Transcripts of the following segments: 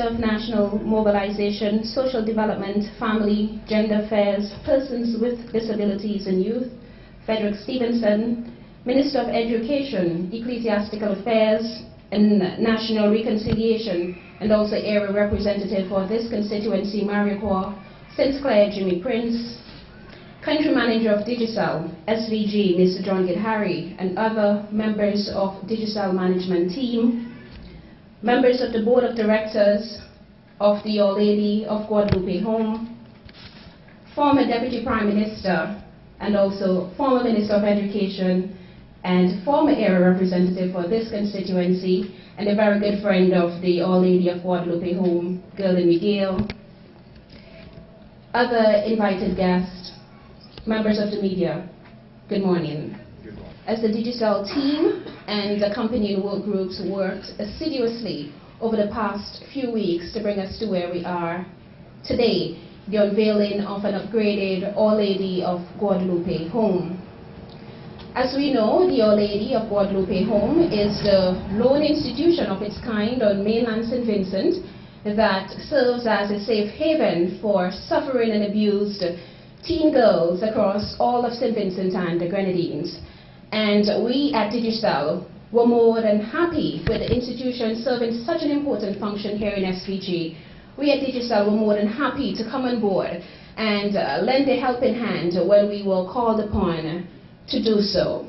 of National Mobilization, Social Development, Family, Gender Affairs, Persons with Disabilities and Youth, Frederick Stevenson, Minister of Education, Ecclesiastical Affairs and National Reconciliation, and also area representative for this constituency, Mariquar, St. Clair, Jimmy Prince, Country Manager of Digicel SVG, Mr. John Gidhari, and other members of Digicel management team, members of the Board of Directors of the Our Lady of Guadalupe Home, former Deputy Prime Minister, and also former Minister of Education, and former area representative for this constituency, and a very good friend of the Our Lady of Guadalupe Home, Gerlin Miguel, other invited guests, members of the media, good morning. Good morning. As the Digicel team and accompanying work groups worked assiduously over the past few weeks to bring us to where we are today, the unveiling of an upgraded Our Lady of Guadalupe Home. As we know, the Our Lady of Guadalupe Home is the lone institution of its kind on mainland St. Vincent that serves as a safe haven for suffering and abused teen girls across all of St. Vincent and the Grenadines. And we at Digicel were more than happy with the institution serving such an important function here in SVG. We at Digicel were more than happy to come on board and lend a helping hand when we were called upon to do so.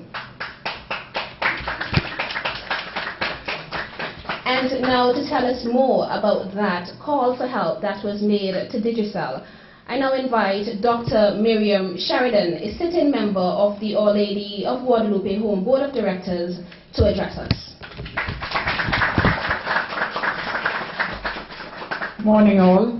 And now to tell us more about that call for help that was made to Digicel, I now invite Dr. Miriam Sheridan, a sitting member of the Our Lady of Guadalupe Home Board of Directors, to address us. Morning all.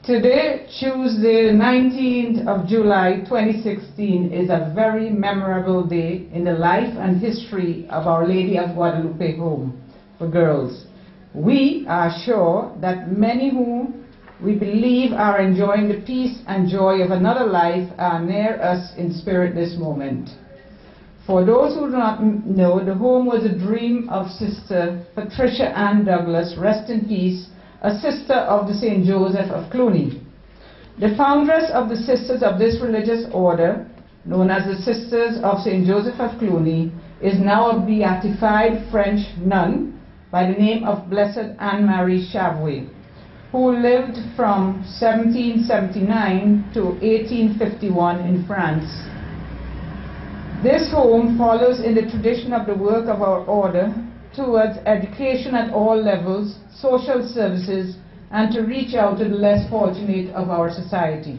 Today, Tuesday, 19th of July 2016, is a very memorable day in the life and history of Our Lady of Guadalupe Home for girls. We are sure that many who we believe are enjoying the peace and joy of another life are near us in spirit this moment. For those who do not know, the home was a dream of Sister Patricia Ann Douglas, rest in peace, a sister of the St. Joseph of Cluny. The foundress of the Sisters of this religious order, known as the Sisters of St. Joseph of Cluny, is now a beatified French nun by the name of Blessed Anne-Marie Chavois, who lived from 1779 to 1851 in France. This home follows in the tradition of the work of our order towards education at all levels, social services, and to reach out to the less fortunate of our society.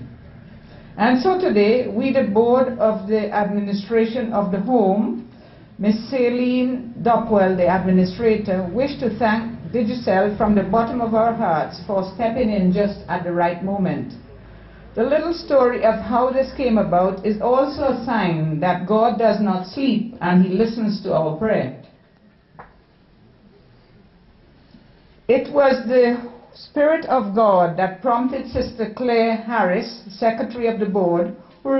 And so today, we, the board of the administration of the home, Ms. Celine Dopwell, the administrator, wish to thank Digicel from the bottom of our hearts for stepping in just at the right moment. The little story of how this came about is also a sign that God does not sleep and He listens to our prayer. It was the Spirit of God that prompted Sister Claire Harris, Secretary of the Board, who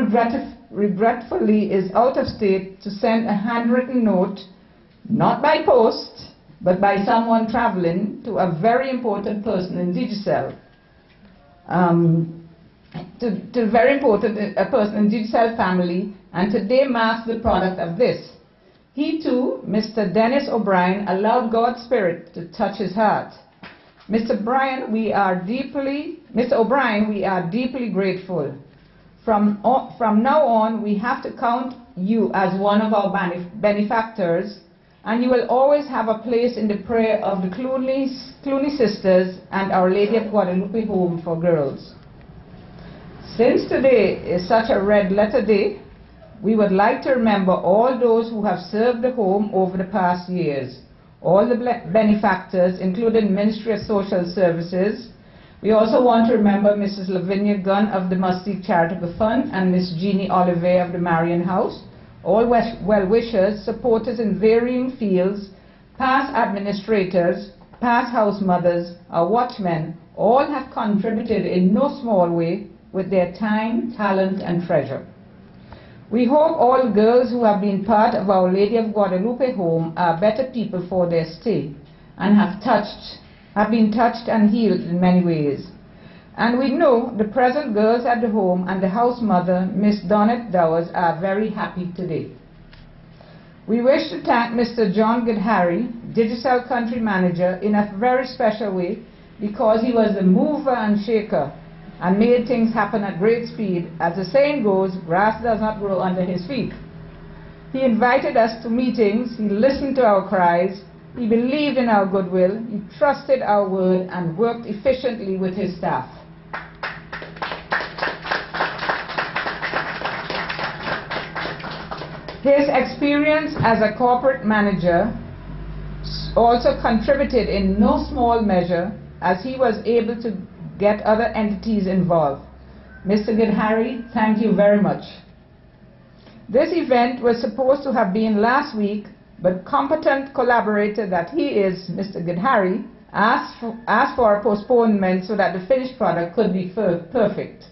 regretfully is out of state, to send a handwritten note, not by post, but by someone traveling, to a very important person in Digicel. To a very important person in Digicel family, and today marks the product of this. He too, Mr. Dennis O'Brien, allowed God's Spirit to touch his heart. Mr. O'Brien, we are deeply grateful. From now on, we have to count you as one of our benefactors, and you will always have a place in the prayer of the Cluny Sisters and Our Lady of Guadalupe Home for Girls. Since today is such a red letter day, we would like to remember all those who have served the home over the past years, all the benefactors, including Ministry of Social Services. We also want to remember Mrs. Lavinia Gunn of the Mustique Charitable Fund and Miss Jeannie Oliver of the Marion House, all well-wishers, supporters in varying fields, past administrators, past house mothers, our watchmen, all have contributed in no small way with their time, talent, and treasure. We hope all girls who have been part of Our Lady of Guadalupe Home are better people for their stay and have touched have been touched and healed in many ways. And we know the present girls at the home and the house mother, Miss Donette Dowers, are very happy today. We wish to thank Mr. John Goodharry, Digicel Country Manager, in a very special way because he was the mover and shaker and made things happen at great speed. As the saying goes, grass does not grow under his feet. He invited us to meetings, he listened to our cries, he believed in our goodwill, he trusted our word and worked efficiently with his staff. His experience as a corporate manager also contributed in no small measure as he was able to get other entities involved. Mr. Goodharry, thank you very much. This event was supposed to have been last week, but competent collaborator that he is, Mr. Goodharry, asked for a postponement so that the finished product could be perfect.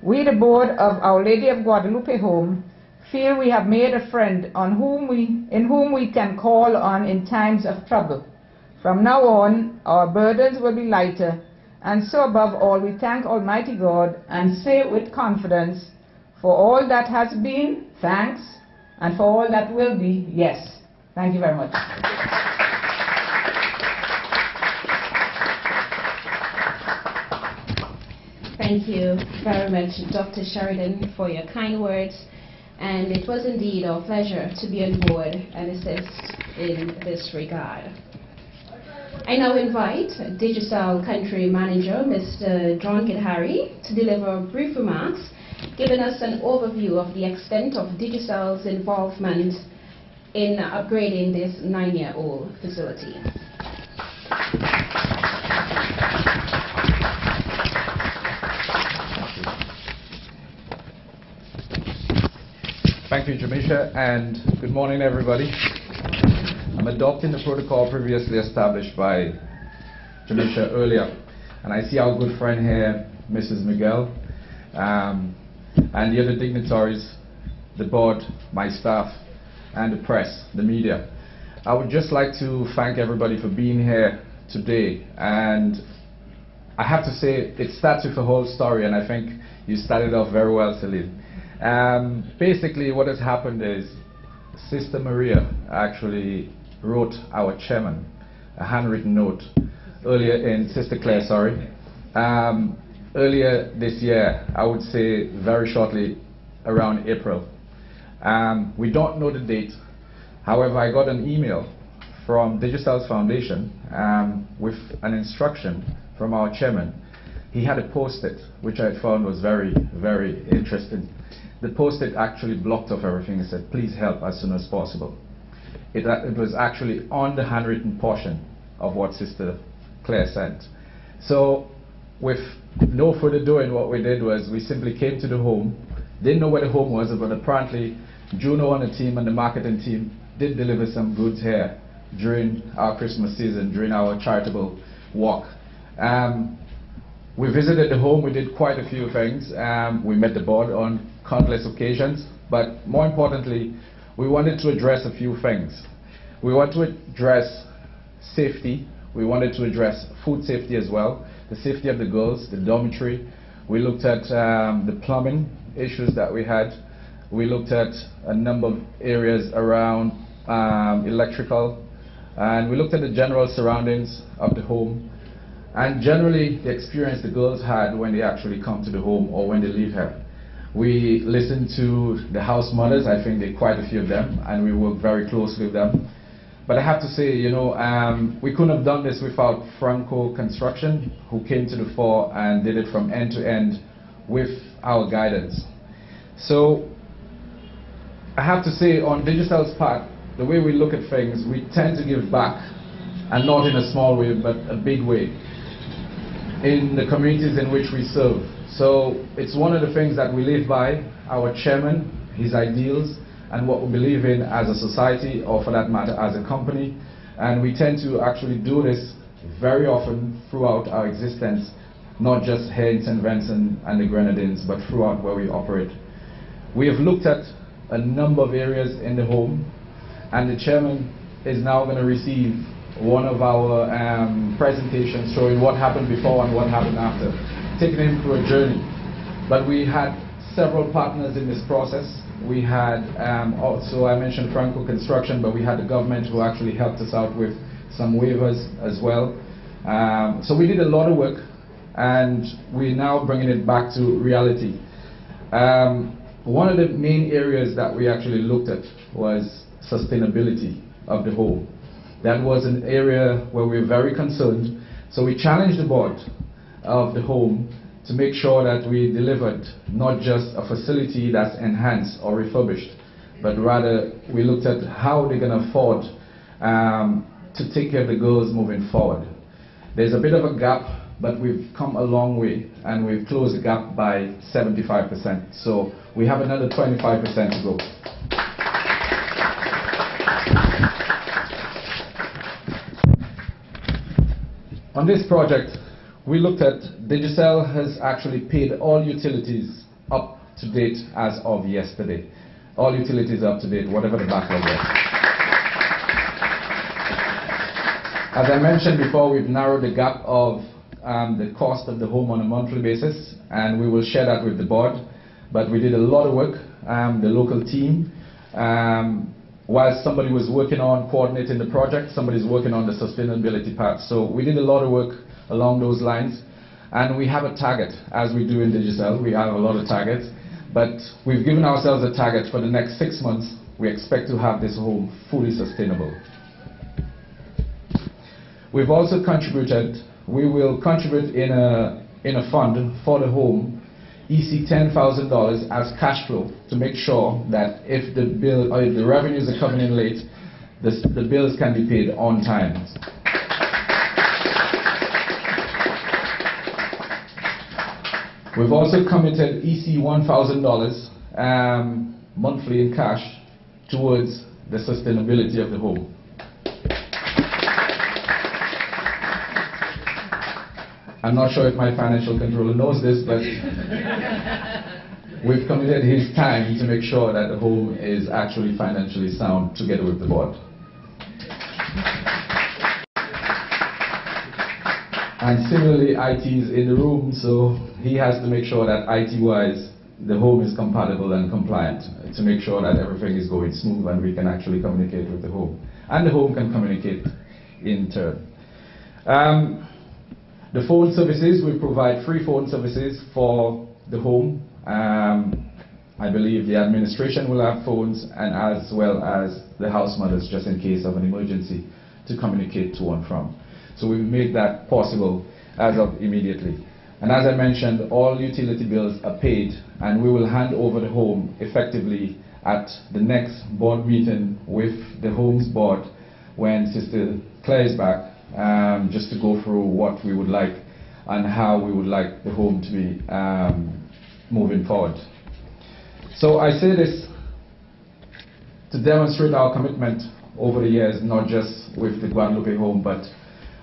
We, the board of Our Lady of Guadalupe Home, feel we have made a friend in whom we can call on in times of trouble. From now on, our burdens will be lighter, and so above all, we thank Almighty God and say with confidence, for all that has been, thanks, and for all that will be, yes. Thank you very much. Thank you very much, Dr. Sheridan, for your kind words. And it was indeed our pleasure to be on board and assist in this regard. I now invite Digicel Country Manager, Mr. John Goodharry, to deliver brief remarks, giving us an overview of the extent of Digicel's involvement in upgrading this 9-year-old facility. Thank you, Jamisha, and good morning, everybody. I'm adopting the protocol previously established by Jamisha earlier, and I see our good friend here, Mrs. Miguel, and the other dignitaries, the board, my staff, and the press, the media. I would just like to thank everybody for being here today, and I have to say it starts with a whole story, and I think you started off very well, Celine. Basically what has happened is Sister Maria actually wrote our chairman a handwritten note Sister Claire, sorry, earlier this year, I would say very shortly around April. We don't know the date. However, I got an email from Digicel's Foundation with an instruction from our chairman. He had a post-it, which I found was very, very interesting. The post-it actually blocked off everything and said, please help as soon as possible. It was actually on the handwritten portion of what Sister Claire sent. So with no further doing, what we did was we simply came to the home. Didn't know where the home was, but apparently Juno and the team and the marketing team did deliver some goods here during our Christmas season, during our charitable walk. We visited the home, we did quite a few things. We met the board on countless occasions, but more importantly, we wanted to address a few things. We want to address safety, we wanted to address food safety as well, the safety of the girls, the dormitory. We looked at the plumbing issues that we had. We looked at a number of areas around electrical, and we looked at the general surroundings of the home, and generally the experience the girls had when they actually come to the home or when they leave here. We listened to the house mothers, I think there are quite a few of them, and we worked very closely with them. But I have to say, you know, we couldn't have done this without Franco Construction, who came to the fore and did it from end to end with our guidance. So I have to say, on Digicel's part, the way we look at things, we tend to give back, and not in a small way, but a big way, in the communities in which we serve. So it's one of the things that we live by, our chairman, his ideals, and what we believe in as a society, or for that matter as a company. And we tend to actually do this very often throughout our existence, not just here in St. Vincent and the Grenadines, but throughout where we operate. We have looked at a number of areas in the home, and the chairman is now going to receive one of our presentations showing what happened before and what happened after, taking him through a journey. But we had several partners in this process. We had also, I mentioned Franco Construction, but we had the government who actually helped us out with some waivers as well. So we did a lot of work, and we're now bringing it back to reality. One of the main areas that we actually looked at was sustainability of the home. That was an area where we were very concerned. So we challenged the board of the home to make sure that we delivered not just a facility that's enhanced or refurbished, but rather we looked at how they're going to afford to take care of the girls moving forward. There's a bit of a gap, but we've come a long way, and we've closed the gap by 75%. So we have another 25% to go. On this project, we looked at Digicel has actually paid all utilities up to date as of yesterday. All utilities up to date, whatever the backlog was. As I mentioned before, we've narrowed the gap of the cost of the home on a monthly basis, and we will share that with the board. But we did a lot of work, the local team. While somebody was working on coordinating the project, somebody's working on the sustainability part. So we did a lot of work along those lines, and we have a target, as we do in Digicel. We have a lot of targets, but we've given ourselves a target for the next 6 months. We expect to have this home fully sustainable. We've also contributed, we will contribute in a fund for the home, $10,000 as cash flow, to make sure that if the bill or if the revenues are coming in late, the bills can be paid on time. We've also committed $1,000 monthly in cash towards the sustainability of the home. I'm not sure if my financial controller knows this, but we've committed his time to make sure that the home is actually financially sound together with the board. And similarly, IT is in the room, so he has to make sure that IT-wise, the home is compatible and compliant to make sure that everything is going smooth and we can actually communicate with the home. And the home can communicate in turn. The phone services, we provide free phone services for the home. I believe the administration will have phones, and as well as the house mothers, just in case of an emergency, to communicate to and from. So we've made that possible as of immediately. And as I mentioned, all utility bills are paid, and we will hand over the home effectively at the next board meeting with the homes board when Sister Claire is back, just to go through what we would like and how we would like the home to be moving forward. So I say this to demonstrate our commitment over the years, not just with the Guadalupe home, but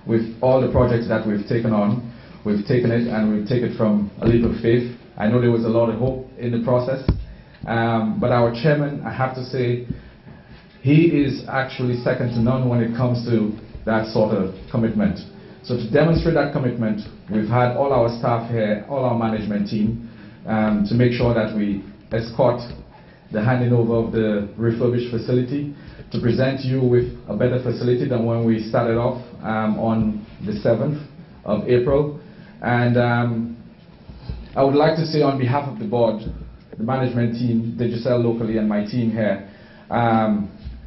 with all the projects that we've taken on. We've taken it, and we've taken it from a leap of faith. I know there was a lot of hope in the process, but our chairman, I have to say, he is actually second to none when it comes to that sort of commitment. So to demonstrate that commitment, we've had all our staff here, all our management team, to make sure that we escort the handing over of the refurbished facility to present you with a better facility than when we started off on the 7th of April. And I would like to say on behalf of the board, the management team, Digicel locally, and my team here,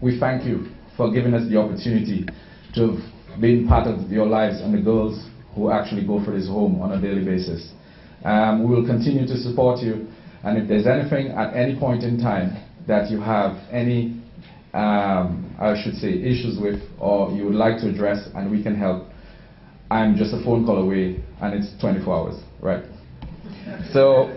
we thank you for giving us the opportunity to have been part of your lives and the girls who actually go for this home on a daily basis. We will continue to support you, and if there's anything at any point in time that you have any, I should say, issues with, or you would like to address and we can help, I'm just a phone call away, and it's 24 hours, right? So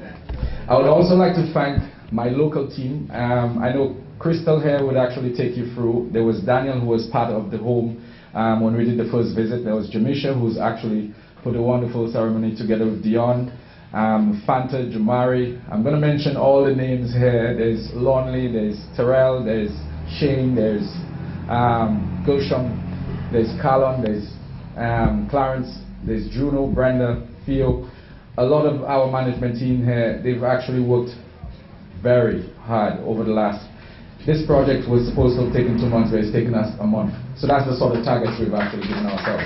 I would also like to thank my local team. I know Crystal here would actually take you through. There was Daniel, who was part of the home when we did the first visit. There was Jamisha, who's actually put a wonderful ceremony together with Dion. Fanta, Jamari. I'm going to mention all the names here. There's Lonely, there's Terrell, there's Shane, there's Gershom. there's Carlon, there's Clarence, there's Juno, Brenda, Theo. A lot of our management team here, they've actually worked very hard over the last. This project was supposed to have taken 2 months, but it's taken us a month. So that's the sort of targets we've actually given ourselves.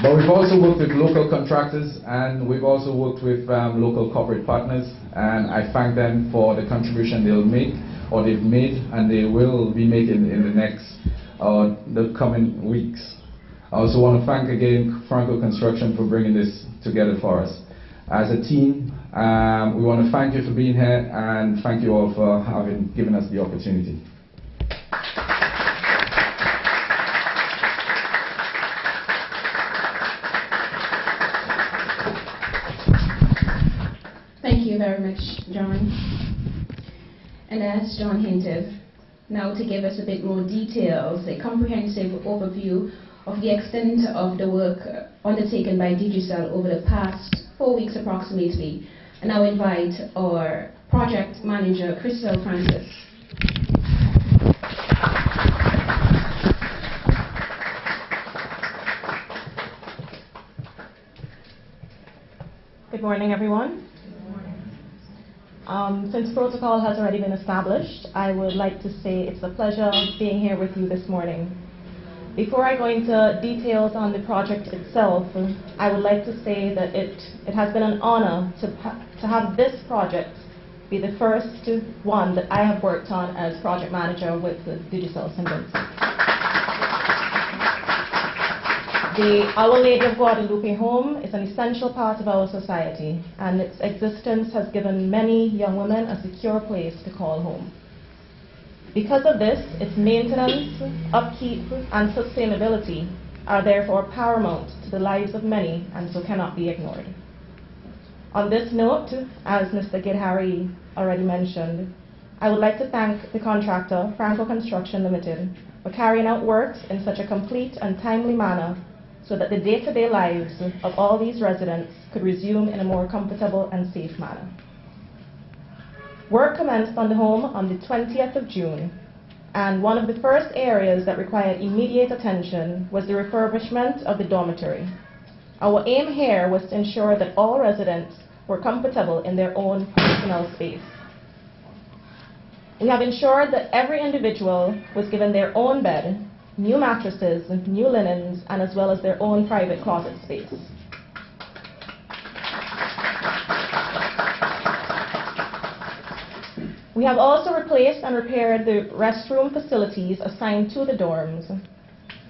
But we've also worked with local contractors, and we've also worked with local corporate partners, and I thank them for the contribution they'll make, or they've made, and they will be making in the next, the coming weeks. I also want to thank again Franco Construction for bringing this together for us. As a team, we want to thank you for being here, and thank you all for having given us the opportunity. Thank you very much, John. And as John hinted, now to give us a bit more details, a comprehensive overview of the extent of the work undertaken by Digicel over the past 4 weeks approximately. And I now invite our project manager, Crystal Francis. Good morning, everyone. Since protocol has already been established, I would like to say it's a pleasure being here with you this morning. Before I go into details on the project itself, I would like to say that it has been an honor to have this project be the first one that I have worked on as project manager with the Digicel St. Vincent. The Our Lady of Guadalupe home is an essential part of our society, and its existence has given many young women a secure place to call home. Because of this, its maintenance, upkeep, and sustainability are therefore paramount to the lives of many, and so cannot be ignored. On this note, as Mr. Gidhari already mentioned, I would like to thank the contractor, Franco Construction Limited, for carrying out works in such a complete and timely manner so that the day-to-day lives of all these residents could resume in a more comfortable and safe manner. Work commenced on the home on the 20th of June, and one of the first areas that required immediate attention was the refurbishment of the dormitory. Our aim here was to ensure that all residents were comfortable in their own personal space. We have ensured that every individual was given their own bed, new mattresses, new linens, and as well as their own private closet space. We have also replaced and repaired the restroom facilities assigned to the dorms,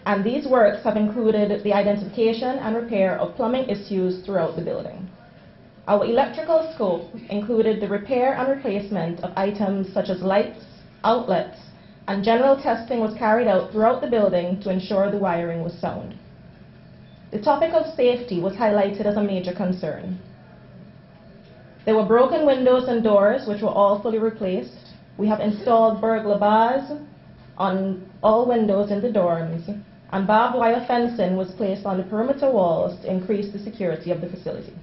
and these works have included the identification and repair of plumbing issues throughout the building. Our electrical scope included the repair and replacement of items such as lights, outlets, and general testing was carried out throughout the building to ensure the wiring was sound. The topic of safety was highlighted as a major concern. There were broken windows and doors, which were all fully replaced. We have installed burglar bars on all windows in the dorms, and barbed wire fencing was placed on the perimeter walls to increase the security of the facility.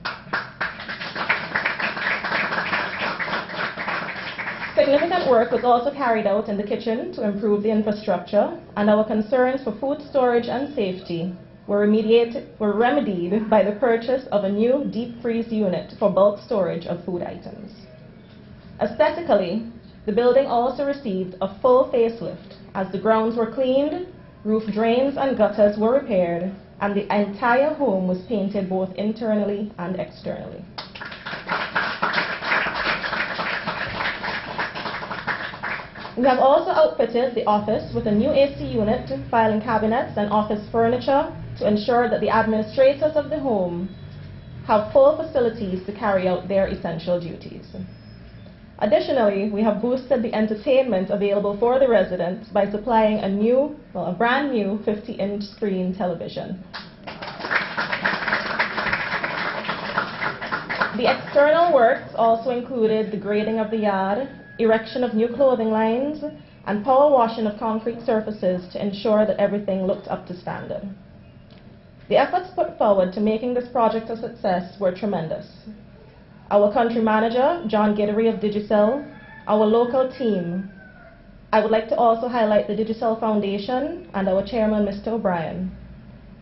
Significant work was also carried out in the kitchen to improve the infrastructure, and our concerns for food storage and safety were remedied by the purchase of a new deep freeze unit for bulk storage of food items. Aesthetically, the building also received a full facelift as the grounds were cleaned, roof drains and gutters were repaired, and the entire home was painted both internally and externally. We have also outfitted the office with a new AC unit, filing cabinets, and office furniture to ensure that the administrators of the home have full facilities to carry out their essential duties. Additionally, we have boosted the entertainment available for the residents by supplying a brand new 50-inch screen television. The external works also included the grading of the yard, erection of new clothing lines, and power washing of concrete surfaces to ensure that everything looked up to standard. The efforts put forward to making this project a success were tremendous. Our country manager, John Gidhari of Digicel, our local team, I would like to also highlight the Digicel Foundation and our chairman, Mr. O'Brien,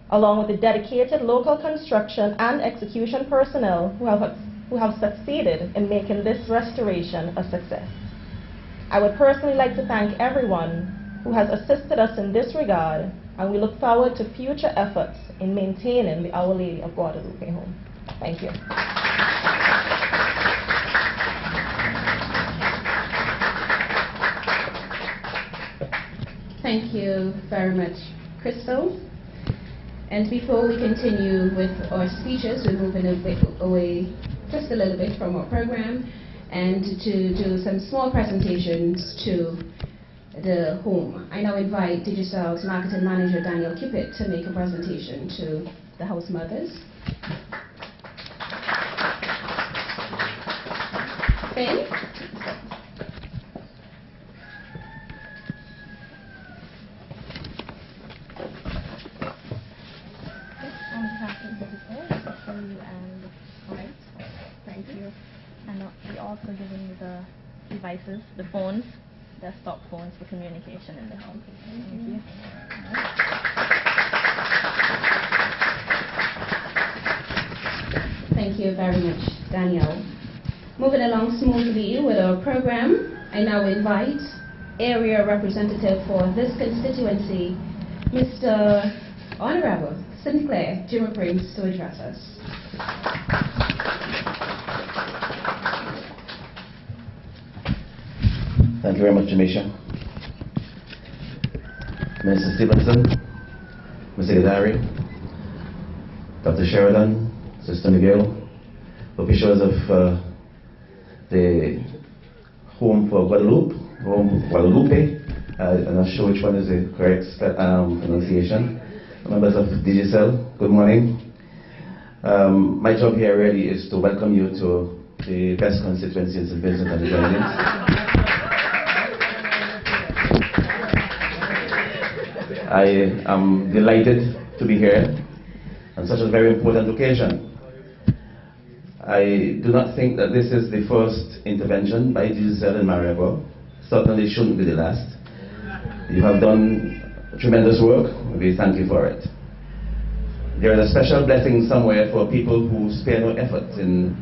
along with the dedicated local construction and execution personnel who have succeeded in making this restoration a success. I would personally like to thank everyone who has assisted us in this regard, and we look forward to future efforts in maintaining the Our Lady of Guadalupe home. Thank you. Thank you very much, Crystal. And before we continue with our speeches, we're moving away just a little bit from our program and to do some small presentations to the home. I now invite Digicel's marketing manager, Daniel Cupid, to make a presentation to the house mothers. Ben? Thank you. And we also giving you the devices, the phones, desktop phones for communication in the home. Thank you. Thank you very much, Daniel. Moving along smoothly with our program, I now invite area representative for this constituency, Mr. Honorable Sinclair Jimmy Prince, to address us. Thank you very much, Jamisha. Mr. Stevenson, Mr. Gadari, Dr. Sheridan, Sister Miguel, officials of the Home for Guadalupe, I'm not sure which one is the correct pronunciation. Members of Digicel, good morning. My job here really is to welcome you to the best constituency in St. Vincent and the Grenadines. I am delighted to be here on such a very important occasion. I do not think that this is the first intervention by Digicel in Mariagua. Certainly shouldn't be the last. You have done tremendous work. We thank you for it. There is a special blessing somewhere for people who spare no effort in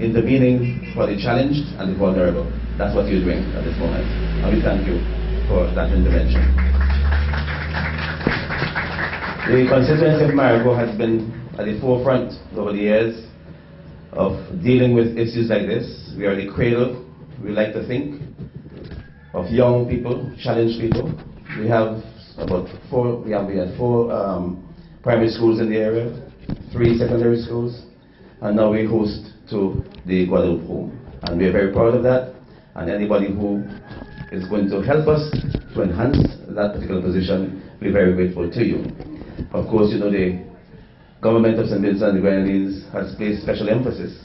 intervening for the challenged and the vulnerable. That's what you're doing at this moment. And we thank you for that intervention. The constituency of Mariagua has been at the forefront over the years of dealing with issues like this. We are the cradle, we like to think, of young people, challenged people. We have about four primary schools in the area, 3 secondary schools, and now we host to the Guadalupe home. And we are very proud of that, and anybody who is going to help us to enhance that particular position, we're very grateful to you. Of course, you know, the government of St. Vincent and the Grenadines has placed special emphasis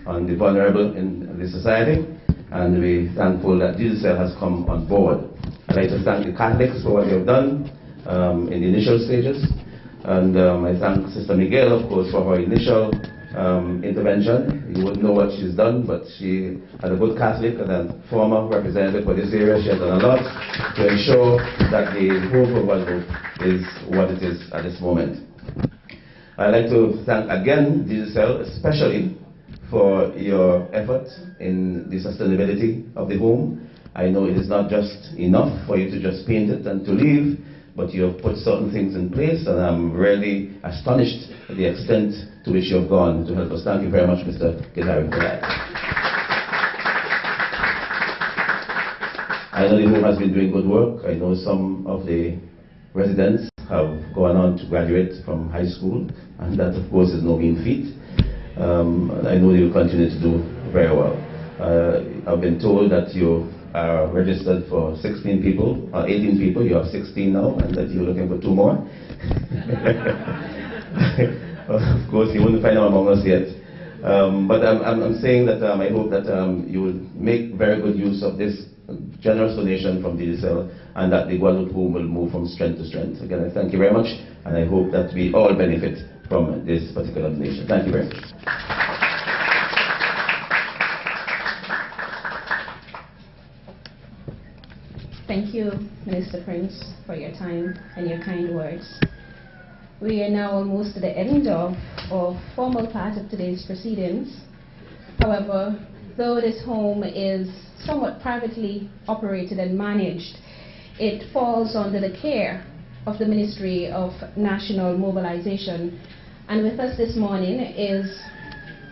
on the vulnerable in the society, and we're thankful that Digicel has come on board. I'd like to thank the Catholics for what they have done in the initial stages, and I thank Sister Miguel, of course, for her initial intervention. You wouldn't know what she's done, but she, as a good Catholic and a former representative for this area, she has done a lot to ensure that the Home for Guadalupe is what it is at this moment. I'd like to thank again Digicel, especially for your effort in the sustainability of the home. I know it is not just enough for you to just paint it and to leave, but you have put certain things in place, and I'm really astonished at the extent to which you have gone to help us. Thank you very much, Mr. Gadari, for that. I know the home has been doing good work. I know some of the residents have gone on to graduate from high school, and that, of course, is no mean feat. I know they will continue to do very well. I've been told that you are registered for 16 people, or 18 people. You have 16 now, and that you're looking for 2 more. Of course, you wouldn't find them among us yet. But I'm saying that I hope that you will make very good use of this generous donation from Digicel, and that the Guadalupe home will move from strength to strength. Again, I thank you very much, and I hope that we all benefit from this particular donation. Thank you very much. Thank you Mr. Prince, for your time and your kind words. We are now almost at the end of our formal part of today's proceedings. However, though this home is somewhat privately operated and managed, it falls under the care of the Ministry of National Mobilization. And with us this morning is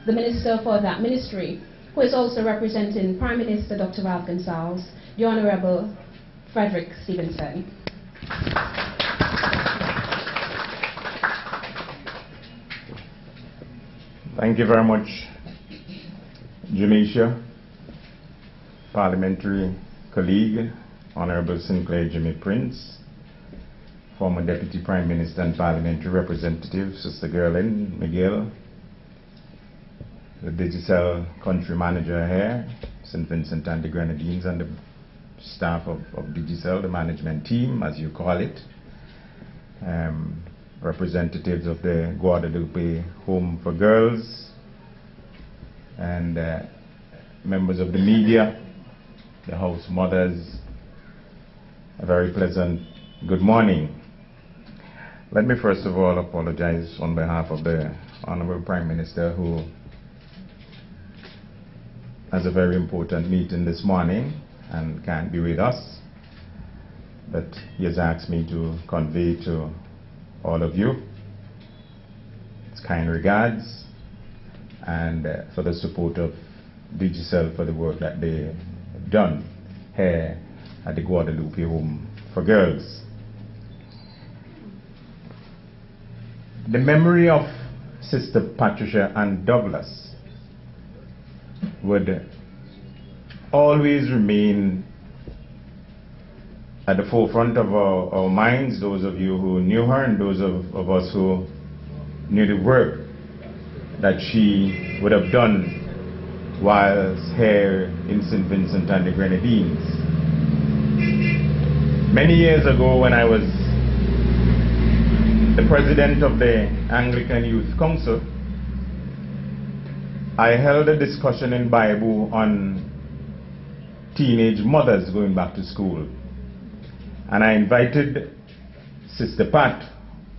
the Minister for that ministry, who is also representing Prime Minister Dr. Ralph Gonsalves, the Honorable Frederick Stevenson. Thank you very much, Janisha, parliamentary colleague, Honorable Sinclair Jimmy Prince, former Deputy Prime Minister and Parliamentary Representative, Sister Gerlin McGill, the Digicel Country Manager here, St. Vincent and the Grenadines, and the staff of Digicel, the management team, as you call it, representatives of the Guadalupe Home for Girls, and members of the media, the house mothers, a very pleasant good morning. Let me first of all apologize on behalf of the Honorable Prime Minister, who has a very important meeting this morning and can't be with us, but he has asked me to convey to all of you his kind regards and for the support of Digicel for the work that they have done here at the Guadalupe Home for Girls. The memory of Sister Patricia Ann Douglas would always remain at the forefront of our minds, those of you who knew her and those of us who knew the work that she would have done whilst here in St. Vincent and the Grenadines. Many years ago, when I was the president of the Anglican Youth Council, I held a discussion in Bible on teenage mothers going back to school. And I invited Sister Pat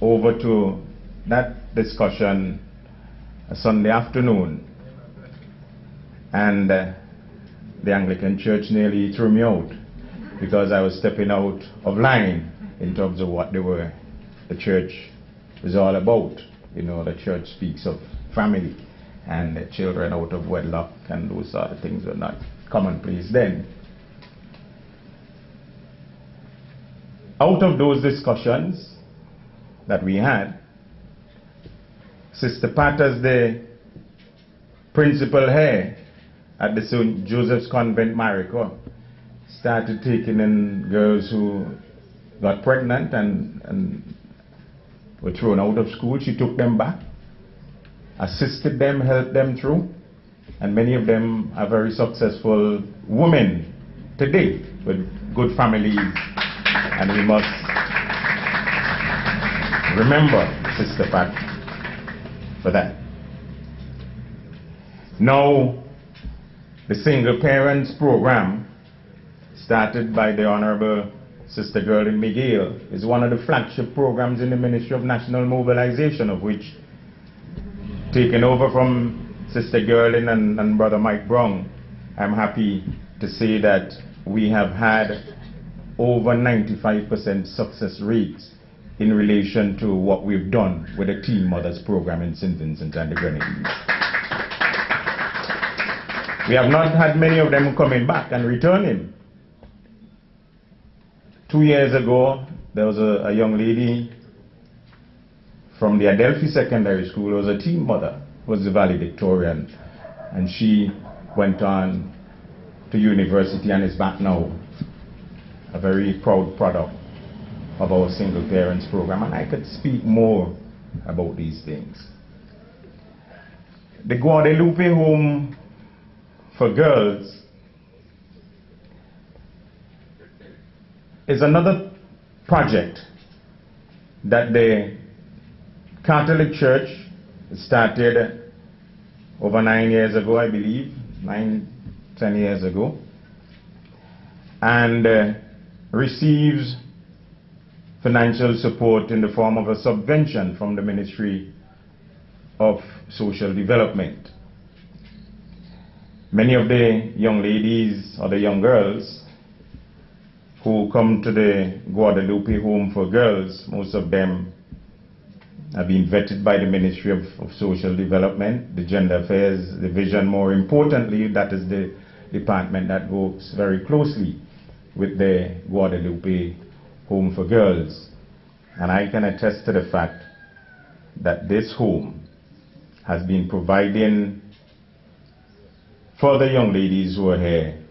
over to that discussion a Sunday afternoon. And the Anglican Church nearly threw me out because I was stepping out of line in terms of what the church was all about. You know, the church speaks of family and children out of wedlock, and those sort of things were not commonplace then. Out of those discussions that we had, Sister Pat, as the principal here at the St. Joseph's Convent, Marico, started taking in girls who got pregnant and were thrown out of school. She took them back, assisted them, helped them through, and many of them are very successful women today with good families, and we must remember Sister Pat for that. Now, the Single Parents Program, started by the Honorable Sister Gerlin McGill, is one of the flagship programs in the Ministry of National Mobilization, of which, taken over from Sister Gerlin and Brother Mike Brown, I'm happy to say that we have had over 95% success rates in relation to what we've done with the Teen Mothers Program in St. Vincent and the Grenadines. We have not had many of them coming back and returning. 2 years ago, there was a young lady from the Adelphi Secondary School who was a teen mother, was the valedictorian, and she went on to university and is back now, a very proud product of our Single Parents Program, and I could speak more about these things. The Guadalupe Home for Girls is another project that the Catholic Church started over 9 years ago, I believe, 9, 10 years ago, and receives financial support in the form of a subvention from the Ministry of Social Development. Many of the young ladies or the young girls who come to the Guadalupe Home for Girls, most of them have been vetted by the Ministry of Social Development, the Gender Affairs Division. More importantly, that is the department that works very closely with the Guadalupe Home for Girls. And I can attest to the fact that this home has been providing for the young ladies who are here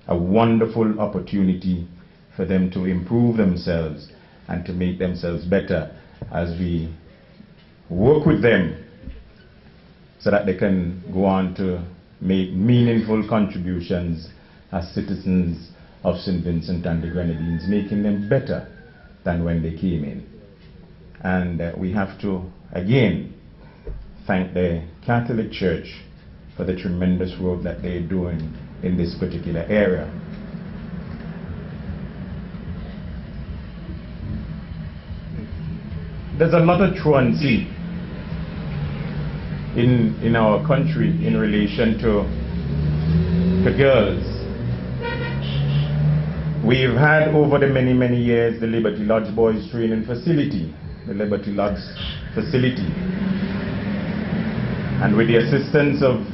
a wonderful opportunity for them to improve themselves and to make themselves better as we work with them so that they can go on to make meaningful contributions as citizens of St. Vincent and the Grenadines, making them better than when they came in. And we have to, again, thank the Catholic Church for the tremendous work that they're doing in this particular area. There's a lot of truancy in our country in relation to girls. We've had over the many years the Liberty Lodge Boys Training Facility, the Liberty Lodge facility. And with the assistance of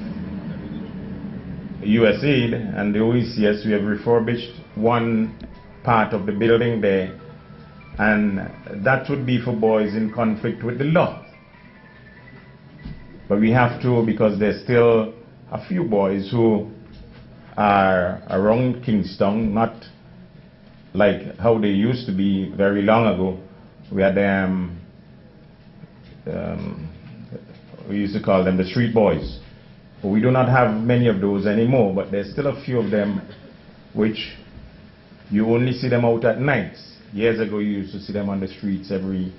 USAID and the OECS, we have refurbished one part of the building there, and that would be for boys in conflict with the law. But we have to, because there's still a few boys who are around Kingston, not like how they used to be very long ago. We had we used to call them the street boys. But we do not have many of those anymore, but there's still a few of them which you only see them out at nights. Years ago you used to see them on the streets in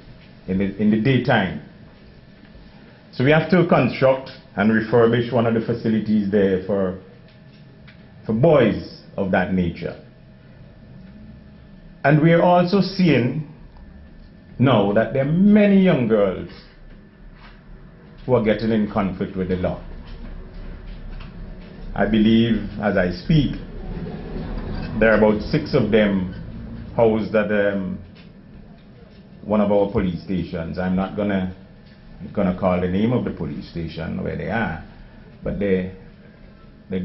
the daytime. So we have to construct and refurbish one of the facilities there for boys of that nature. And we are also seeing now that there are many young girls who are getting in conflict with the law. I believe, as I speak, there are about 6 of them housed at one of our police stations. I'm not gonna call the name of the police station where they are, but the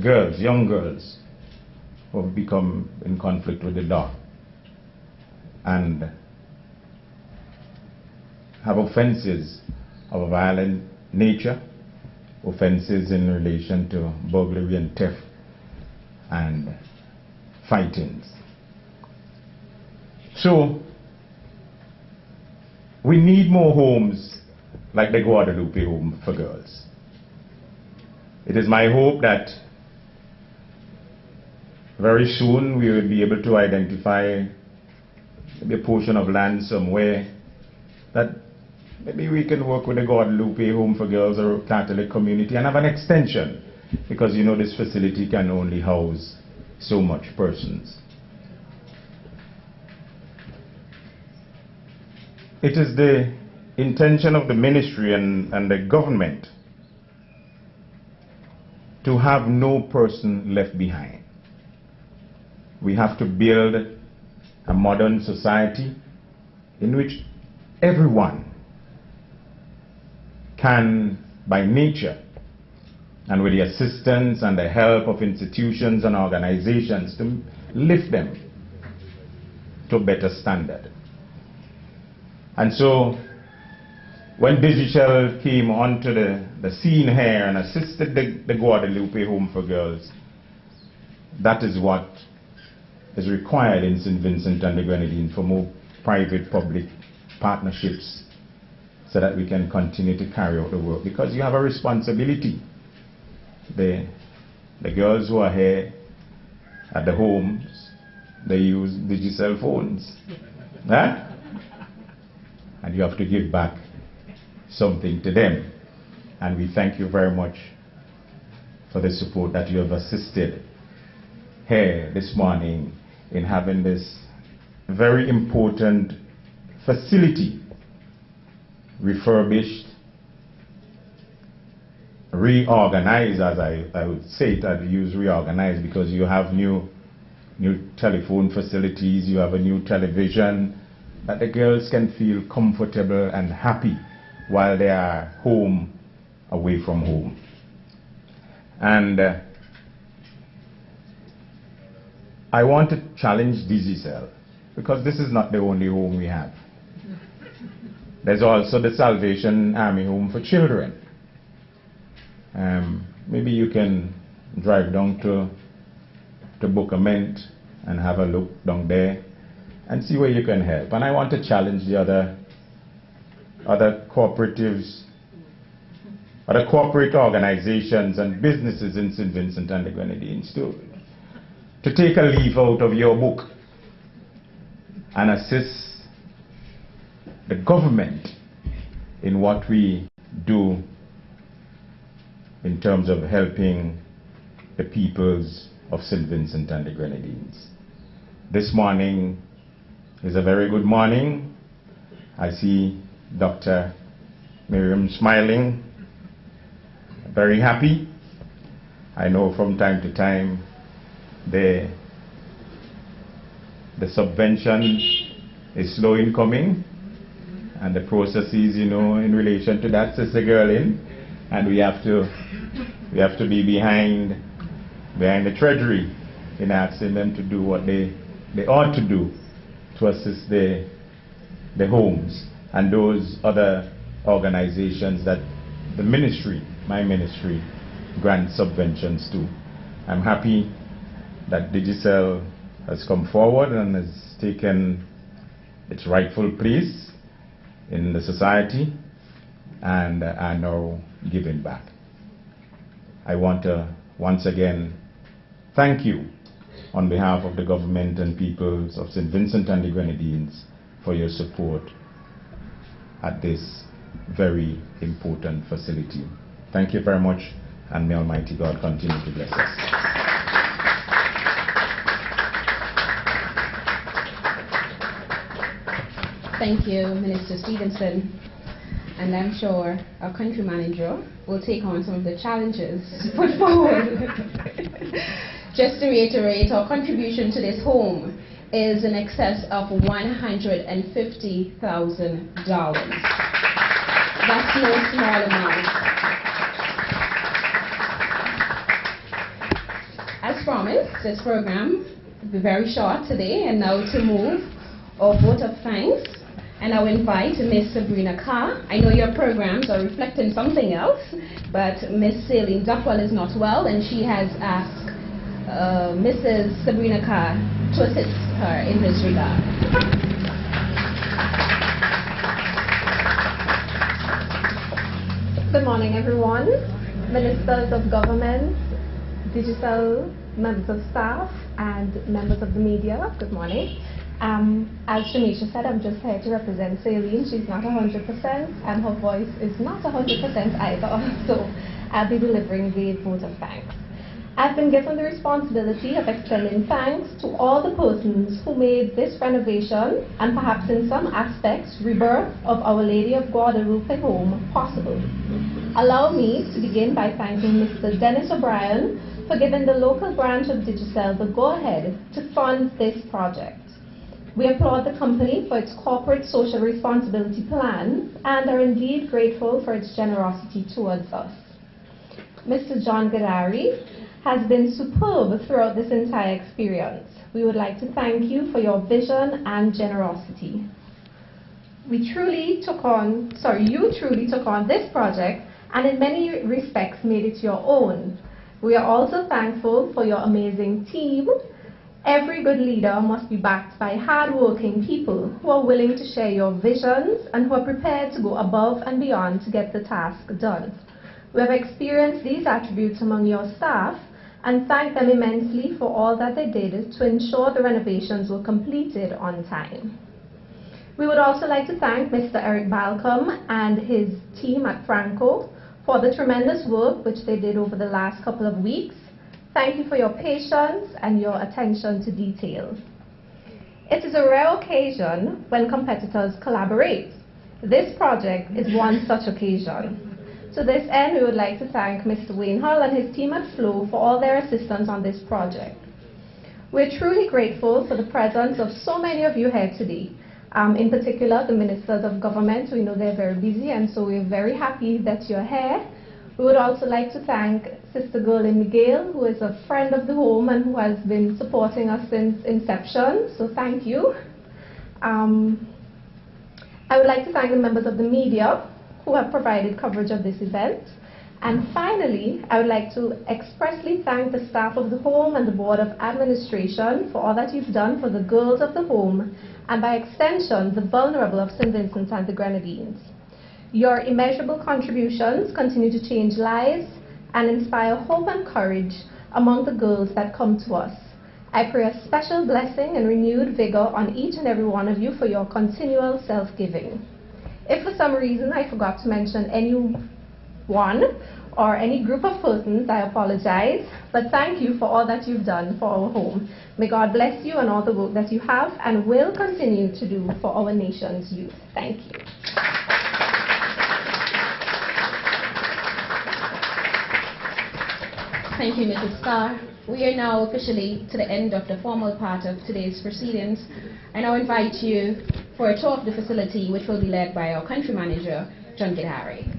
girls, young girls, who have become in conflict with the law and have offenses of a violent nature, offenses in relation to burglary and theft and fightings. So we need more homes like the Guadalupe Home for Girls. It is my hope that very soon we will be able to identify maybe a portion of land somewhere that maybe we can work with the Guadalupe Home for Girls or Catholic community and have an extension, because you know this facility can only house so much persons. It is the intention of the ministry and the government to have no person left behind. We have to build a modern society in which everyone can, by nature, and with the assistance and the help of institutions and organizations, to lift them to a better standard. And so when Digital came onto the scene here and assisted the Guadalupe Home for Girls, that is what is required in St. Vincent and the Grenadines, for more private-public partnerships so that we can continue to carry out the work, because you have a responsibility. The girls who are here at the homes, they use DigiCell phones. Huh? And you have to give back something to them. And we thank you very much for the support that you have assisted here this morning in having this very important facility refurbished, reorganized, as I would say it. I'd use reorganized because you have new telephone facilities, you have a new television, that the girls can feel comfortable and happy while they are home, away from home. And I want to challenge Digicel, because this is not the only home we have. There's also the Salvation Army Home for Children. Maybe you can drive down to Bookament and have a look down there and see where you can help. And I want to challenge the other cooperatives, other corporate organizations and businesses in St. Vincent and the Grenadines to take a leaf out of your book and assist the government in what we do in terms of helping the peoples of St. Vincent and the Grenadines. This morning is a very good morning. I see Dr. Miriam smiling, very happy. I know from time to time the subvention is slow in coming, and the processes, you know, in relation to that, Sister Girlin, and we have to be behind the treasury in asking them to do what they ought to do to assist the homes and those other organizations that the ministry, my ministry, grants subventions to. I'm happy that Digicel has come forward and has taken its rightful place in the society and are now giving back. I want to once again thank you on behalf of the government and peoples of St. Vincent and the Grenadines for your support at this very important facility. Thank you very much, and may Almighty God continue to bless us. Thank you, Minister Stevenson. And I'm sure our country manager will take on some of the challenges put forward. Just to reiterate, our contribution to this home is in excess of $150,000. That's no small amount. As promised, this program will be very short today, and now to move our vote of thanks. And I'll invite Miss Sabrina Carr. I know your programs are reflecting something else, but Miss Celine Duckwell is not well, and she has asked Mrs. Sabrina Carr to assist her in this regard. Good morning, everyone. Ministers of government, Digicel, members of staff, and members of the media, good morning. As Shanisha said, I'm just here to represent Celine. She's not 100%, and her voice is not 100% either, so I'll be delivering the vote of thanks. I've been given the responsibility of extending thanks to all the persons who made this renovation, and perhaps in some aspects, rebirth of Our Lady of Guadalupe Home possible. Allow me to begin by thanking Mr. Dennis O'Brien for giving the local branch of Digicel the go-ahead to fund this project. We applaud the company for its corporate social responsibility plan and are indeed grateful for its generosity towards us. Mr. John Gadari has been superb throughout this entire experience. We would like to thank you for your vision and generosity. You truly took on this project and in many respects made it your own. We are also thankful for your amazing team. Every good leader must be backed by hard-working people who are willing to share your visions and who are prepared to go above and beyond to get the task done. We have experienced these attributes among your staff and thank them immensely for all that they did to ensure the renovations were completed on time. We would also like to thank Mr. Eric Balcom and his team at Franco for the tremendous work which they did over the last couple of weeks. Thank you for your patience and your attention to detail. It is a rare occasion when competitors collaborate. This project is one such occasion. To this end, we would like to thank Mr. Wayne Hull and his team at Flow for all their assistance on this project. We're truly grateful for the presence of so many of you here today. In particular, the ministers of government. We know they're very busy, and so we're very happy that you're here. We would also like to thank Sister Gerlin Miguel, who is a friend of the home and who has been supporting us since inception, so thank you. I would like to thank the members of the media who have provided coverage of this event. And finally, I would like to expressly thank the staff of the home and the Board of Administration for all that you've done for the girls of the home, and by extension, the vulnerable of St. Vincent and the Grenadines. Your immeasurable contributions continue to change lives and inspire hope and courage among the girls that come to us. I pray a special blessing and renewed vigor on each and every one of you for your continual self-giving. If for some reason I forgot to mention anyone or any group of persons, I apologize, but thank you for all that you've done for our home. May God bless you and all the work that you have and will continue to do for our nation's youth. Thank you. Thank you, Mrs. Starr. We are now officially to the end of the formal part of today's proceedings. I now invite you for a tour of the facility, which will be led by our country manager, John Gidhari.